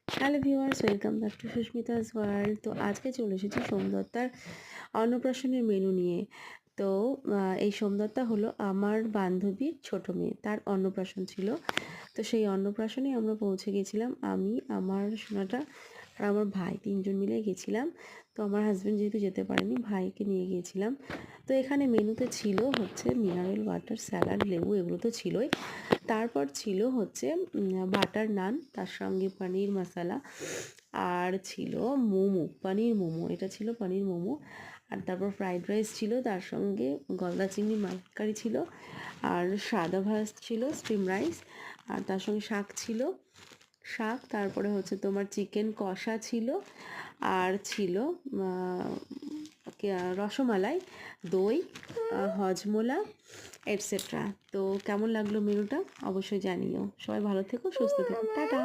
Hello viewers, welcome back to Susmita's world. তো আজকে চলে এসেছি সোমদত্তার অন্নপ্রাশনের মেনু নিয়ে। তো এই সোমদত্তা হলো আমার বান্ধবীর ছোট মেয়ে, তার অন্নপ্রাশন ছিল। তো সেই অন্নপ্রাশনে আমরা পৌঁছে গেছিলাম, আমি, আমার সোনাটা আর আমার ভাই, তিনজন মিলে গেছিলাম। তো আমার হাজব্যান্ড যেহেতু যেতে পারেনি, ভাইকে নিয়ে গিয়েছিলাম। তো এখানে মেনুতে ছিল হচ্ছে মিনারেল ওয়াটার, স্যালাড, লেবু, এগুলো তো ছিলই। তারপর ছিল হচ্ছে বাটার নান, তার সঙ্গে পনির মশলা, আর ছিল মোমো, পনির মোমো, এটা ছিল পনির মোমো। আর তারপর ফ্রাইড রাইস ছিল, তার সঙ্গে গলদা চিংড়ি মালাইকারি ছিল, আর সাদা ভাত ছিল, স্টিম রাইস, আর তার সঙ্গে শাক ছিল, শাক, তারপরে হচ্ছে তোমার চিকেন কষা ছিল, আর ছিল রসমালাই, দই, হজমোলা, এটসেট্রা। তো কেমন লাগলো মেনুটা অবশ্যই জানিও। সবাই ভালো থেকো, সুস্থ থেকো, টাটা।